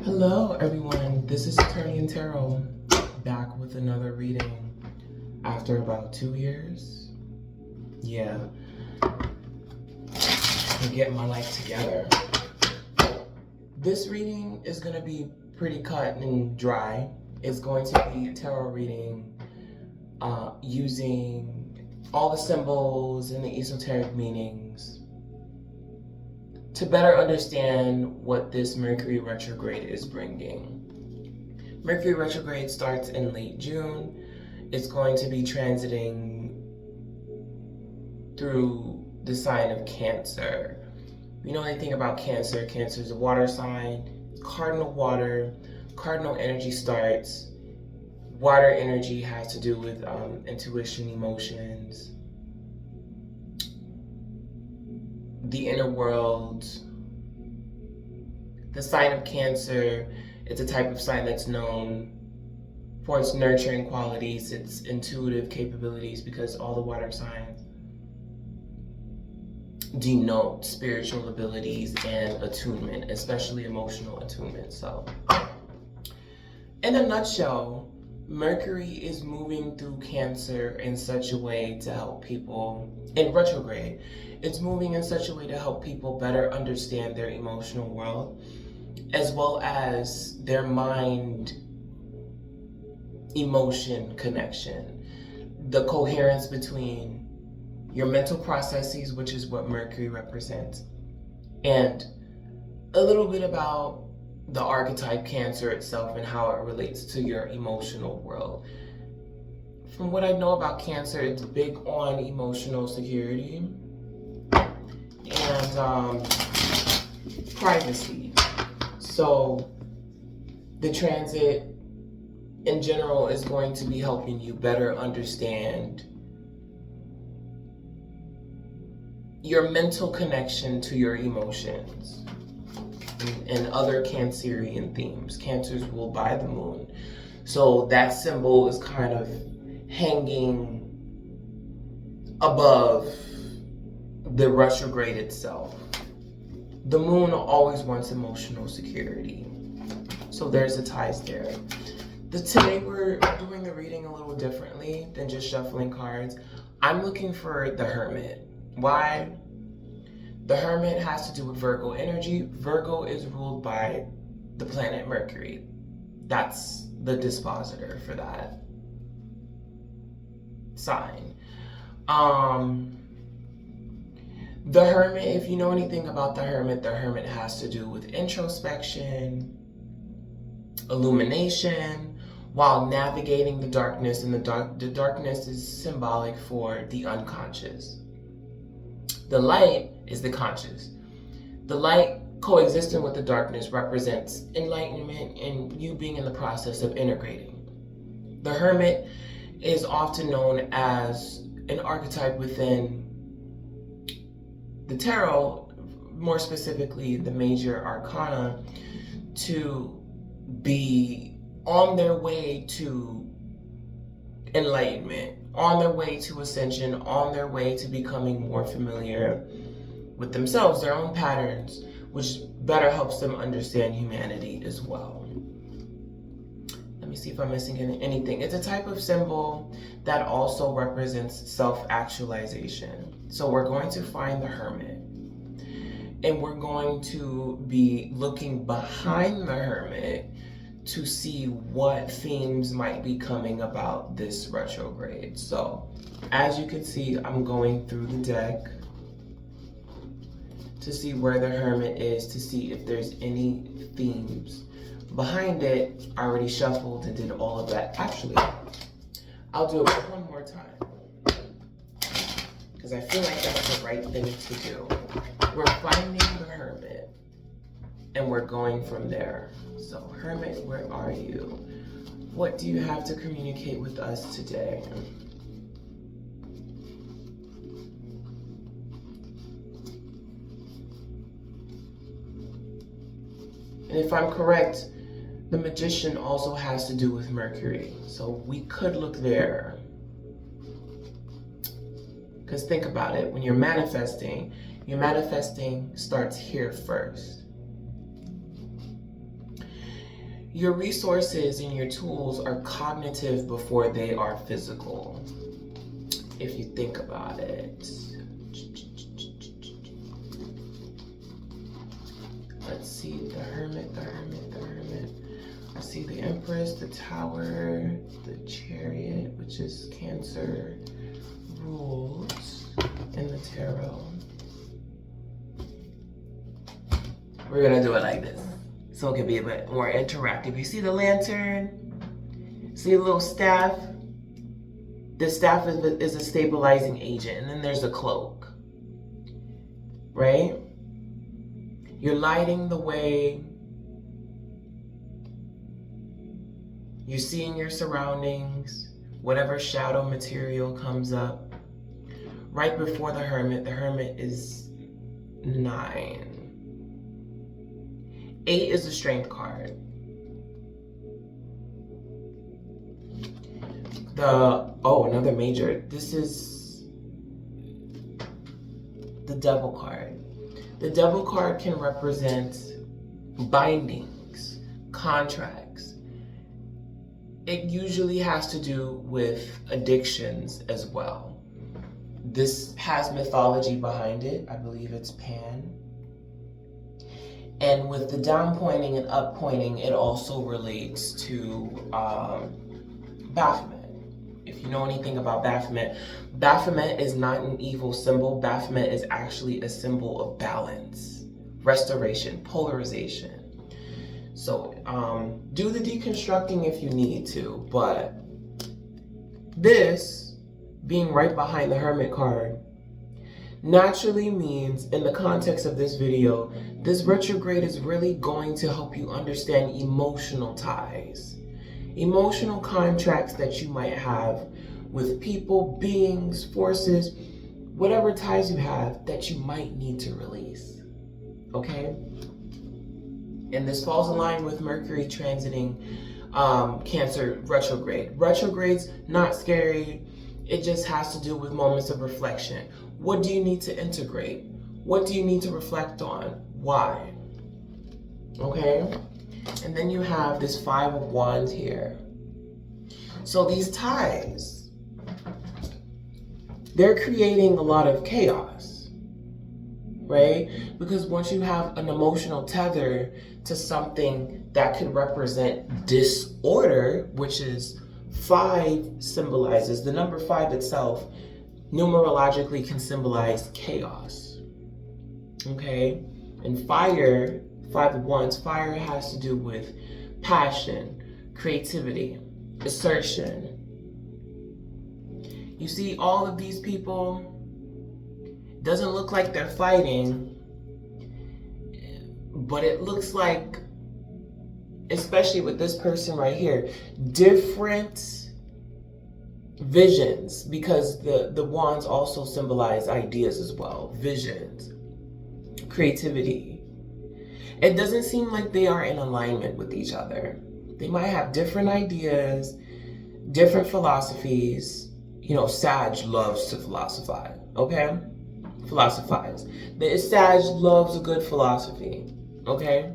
Hello everyone, this is Attorney and Tarot, back with another reading after about 2 years. Yeah, I'm getting my life together. This reading is going to be pretty cut and dry. It's going to be a tarot reading using all the symbols and the esoteric meanings to better understand what this Mercury Retrograde is bringing. Mercury Retrograde starts in late June. It's going to be transiting through the sign of Cancer. You know anything about Cancer? Cancer is a water sign. It's cardinal water. Cardinal energy starts. Water energy has to do with intuition, emotions, the inner world. The sign of Cancer, it's a type of sign that's known for its nurturing qualities, its intuitive capabilities, because all the water signs denote spiritual abilities and attunement, especially emotional attunement. So, in a nutshell, Mercury is moving through Cancer in such a way to help people, in retrograde, it's moving in such a way to help people better understand their emotional world, as well as their mind-emotion connection. The coherence between your mental processes, which is what Mercury represents, and a little bit about the archetype Cancer itself and how it relates to your emotional world. From what I know about Cancer, it's big on emotional security and privacy. So the transit in general is going to be helping you better understand your mental connection to your emotions and other Cancerian themes. Cancers ruled by the moon. So that symbol is kind of hanging above the retrograde itself. The moon always wants emotional security. So there's the ties there. Today we're doing the reading a little differently than just shuffling cards. I'm looking for the Hermit. Why? The Hermit has to do with Virgo energy. Virgo is ruled by the planet Mercury. That's the dispositor for that sign. The Hermit, if you know anything about the Hermit has to do with introspection, illumination, while navigating the darkness, and the darkness is symbolic for the unconscious. The light is the conscious. The light coexisting with the darkness represents enlightenment and you being in the process of integrating. The Hermit is often known as an archetype within the tarot, more specifically the major arcana, to be on their way to enlightenment, on their way to ascension, on their way to becoming more familiar with themselves, their own patterns, which better helps them understand humanity as well. Let me see if I'm missing anything. It's a type of symbol that also represents self-actualization. So we're going to find the Hermit, and we're going to be looking behind the Hermit to see what themes might be coming about this retrograde. So as you can see, I'm going through the deck to see where the Hermit is, to see if there's any themes behind it. I already shuffled and did all of that. Actually, I'll do it one more time because I feel like that's the right thing to do. We're finding the Hermit and we're going from there. So Hermit, where are you? What do you have to communicate with us today? And if I'm correct, the Magician also has to do with Mercury. So we could look there. Because think about it, when you're manifesting starts here first. Your resources and your tools are cognitive before they are physical, if you think about it. Let's see, the Hermit. I see the Empress, the Tower, the Chariot, which is Cancer rules in the tarot. We're gonna do it like this, so it can be a bit more interactive. You see the lantern? See a little staff? The staff is a stabilizing agent, and then there's a cloak, right? You're lighting the way. You're seeing your surroundings, whatever shadow material comes up. Right before the Hermit is 9. 8 is a strength card. Another major. This is the Devil card. The Devil card can represent bindings, contracts. It usually has to do with addictions as well. This has mythology behind it. I believe it's Pan. And with the down pointing and up pointing, it also relates to Baphomet. If you know anything about Baphomet, Baphomet is not an evil symbol. Baphomet is actually a symbol of balance, restoration, polarization. So do the deconstructing if you need to, but this being right behind the Hermit card naturally means, in the context of this video, this retrograde is really going to help you understand emotional ties, emotional contracts that you might have with people, beings, forces, whatever ties you have that you might need to release, okay? And this falls in line with Mercury transiting Cancer retrograde. Retrograde's not scary. It just has to do with moments of reflection. What do you need to integrate? What do you need to reflect on? Why? Okay? And then you have this 5 of Wands here. So these ties, they're creating a lot of chaos, right? Because once you have an emotional tether to something that could represent disorder, which is 5 symbolizes, the number 5 itself numerologically can symbolize chaos, okay? And fire, 5 of Wands, fire has to do with passion, creativity, assertion. You see all of these people, doesn't look like they're fighting, but it looks like, especially with this person right here, different visions, because the wands also symbolize ideas as well, visions, creativity. It doesn't seem like they are in alignment with each other. They might have different ideas, different philosophies. You know, Sag loves to philosophize, okay? Philosophize. The Sag loves a good philosophy, okay?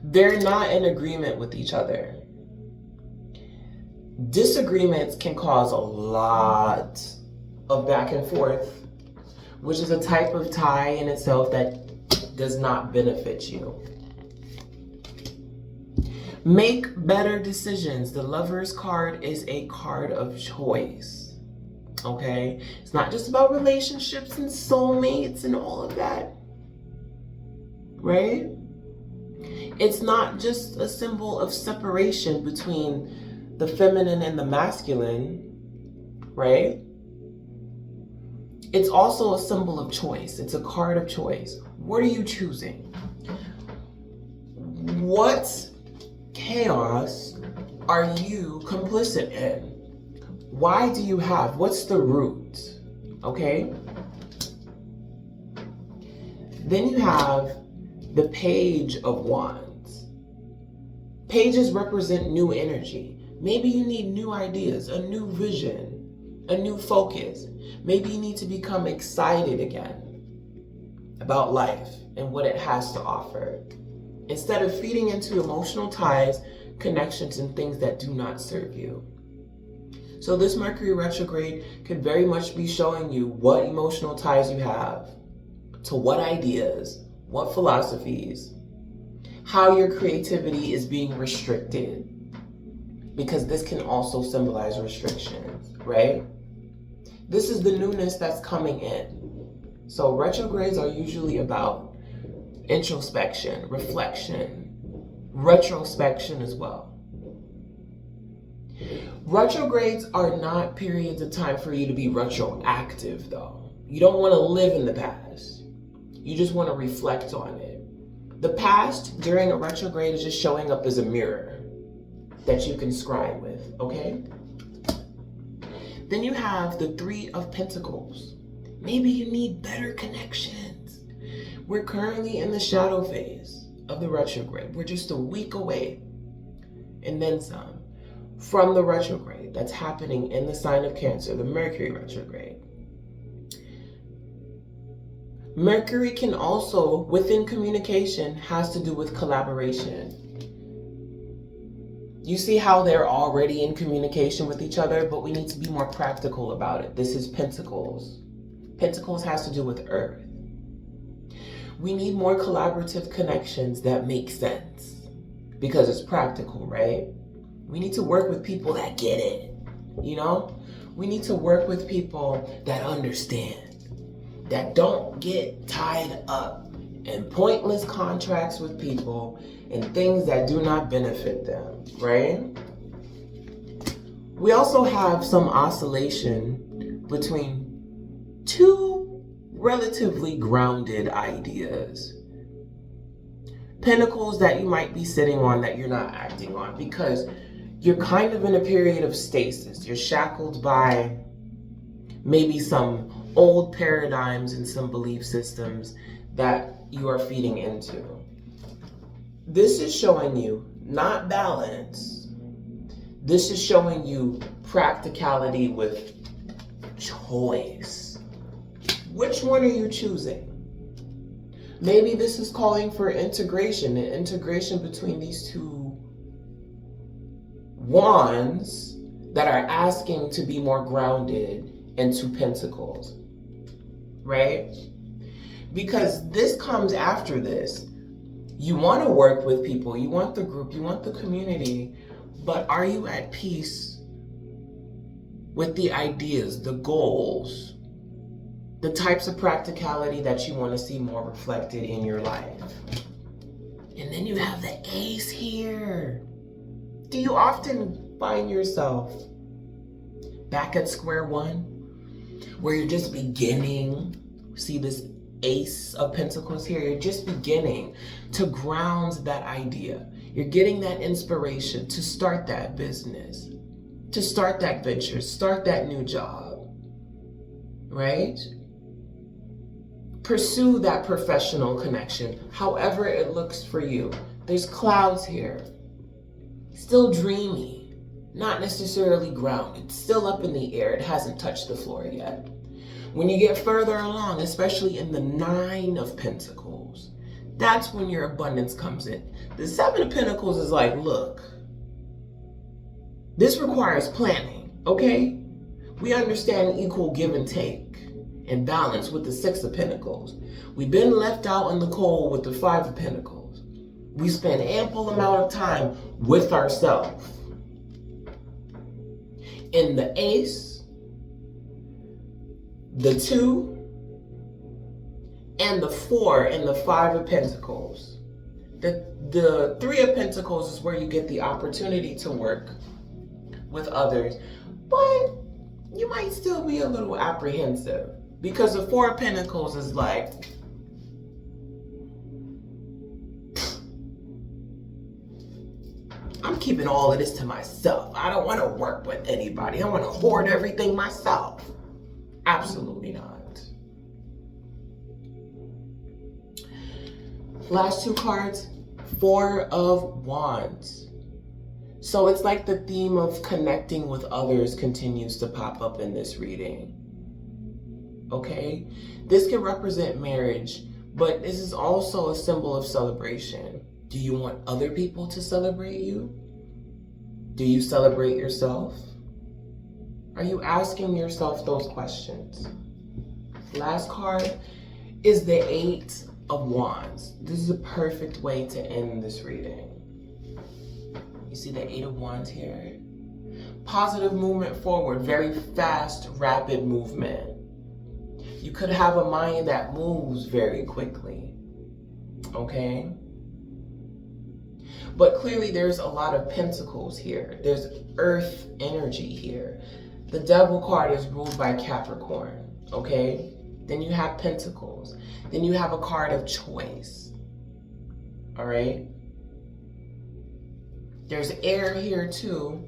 They're not in agreement with each other. Disagreements can cause a lot of back and forth, which is a type of tie in itself that does not benefit you. Make better decisions. The Lover's card is a card of choice, okay? It's not just about relationships and soulmates and all of that, right? It's not just a symbol of separation between the feminine and the masculine, right? It's also a symbol of choice. It's a card of choice. What are you choosing? What chaos are you complicit in? Why do you have? What's the root? Okay? Then you have the Page of Wands. Pages represent new energy. Maybe you need new ideas, a new vision, a new focus. Maybe you need to become excited again about life and what it has to offer. instead of feeding into emotional ties, connections, and things that do not serve you. So this Mercury retrograde could very much be showing you what emotional ties you have to what ideas, what philosophies, how your creativity is being restricted, because this can also symbolize restrictions, right? This is the newness that's coming in. So retrogrades are usually about introspection, reflection, retrospection as well. Retrogrades are not periods of time for you to be retroactive, though. You don't want to live in the past. You just want to reflect on it. The past during a retrograde is just showing up as a mirror that you can scribe with, okay? Then you have the Three of Pentacles. Maybe you need better connections. We're currently in the shadow phase of the retrograde. We're just a week away, and then some, from the retrograde that's happening in the sign of Cancer, the Mercury retrograde. Mercury can also, within communication, has to do with collaboration. You see how they're already in communication with each other, but we need to be more practical about it. This is Pentacles. Pentacles has to do with Earth. We need more collaborative connections that make sense because it's practical, right? We need to work with people that get it, you know? We need to work with people that understand, that don't get tied up in pointless contracts with people and things that do not benefit them, right? We also have some oscillation between two relatively grounded ideas. Pentacles that you might be sitting on that you're not acting on because you're kind of in a period of stasis. You're shackled by maybe some old paradigms and some belief systems that you are feeding into. This is showing you not balance. This is showing you practicality with choice. Which one are you choosing? Maybe this is calling for integration, an integration between these two wands that are asking to be more grounded into pentacles, right? Because this comes after this. You want to work with people, you want the group, you want the community, but are you at peace with the ideas, the goals, the types of practicality that you want to see more reflected in your life? And then you have the Ace here. Do you often find yourself back at square one, where you're just beginning? See this Ace of Pentacles here? You're just beginning to ground that idea. You're getting that inspiration to start that business, to start that venture, start that new job, right? Pursue that professional connection, however it looks for you. There's clouds here. Still dreamy, not necessarily grounded, still up in the air. It hasn't touched the floor yet. When you get further along, especially in the Nine of Pentacles, that's when your abundance comes in. The Seven of Pentacles is like, look, this requires planning, okay? We understand equal give and take and balance with the Six of Pentacles. We've been left out in the cold with the Five of Pentacles. We spend ample amount of time with ourselves. In the Ace, the Two, and the Four and the Five of Pentacles. The Three of Pentacles is where you get the opportunity to work with others, but you might still be a little apprehensive because the Four of Pentacles is like, I'm keeping all of this to myself. I don't want to work with anybody. I want to hoard everything myself. Absolutely not. Last two cards, Four of Wands. So it's like the theme of connecting with others continues to pop up in this reading. Okay? This can represent marriage, but this is also a symbol of celebration. Do you want other people to celebrate you? Do you celebrate yourself? Are you asking yourself those questions? Last card is the 8 of Wands. This is a perfect way to end this reading. You see the 8 of Wands here? Positive movement forward, very fast, rapid movement. You could have a mind that moves very quickly, okay? But clearly there's a lot of pentacles here. There's earth energy here. The Devil card is ruled by Capricorn, okay? Then you have pentacles. Then you have a card of choice, all right? There's air here too.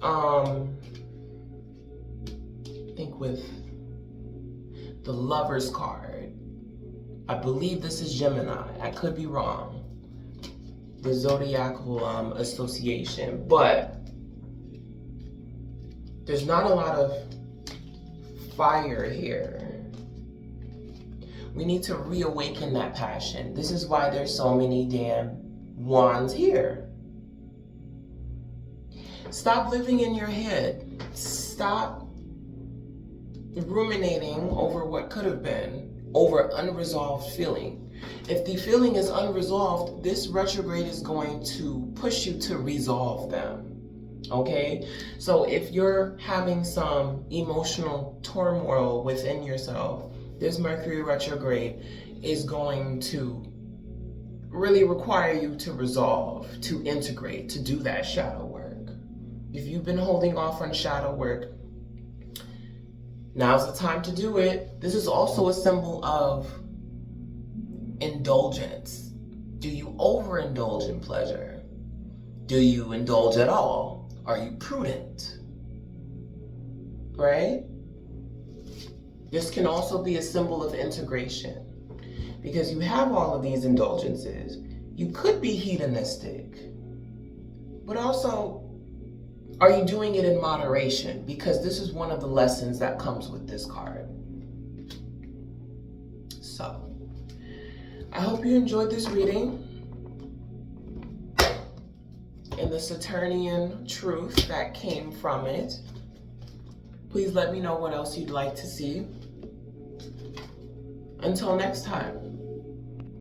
I think with the Lover's card, I believe this is Gemini. I could be wrong. The zodiacal association, but there's not a lot of fire here. We need to reawaken that passion. This is why there's so many damn wands here. Stop living in your head. Stop ruminating over what could have been, over unresolved feeling. If the feeling is unresolved, this retrograde is going to push you to resolve them, okay? So if you're having some emotional turmoil within yourself, this Mercury retrograde is going to really require you to resolve, to integrate, to do that shadow work. If you've been holding off on shadow work, now's the time to do it. This is also a symbol of indulgence. Do you overindulge in pleasure? Do you indulge at all? Are you prudent? Right? This can also be a symbol of integration, because you have all of these indulgences. You could be hedonistic, but also, are you doing it in moderation? Because this is one of the lessons that comes with this card. So, I hope you enjoyed this reading and the Saturnian truth that came from it. Please let me know what else you'd like to see. Until next time.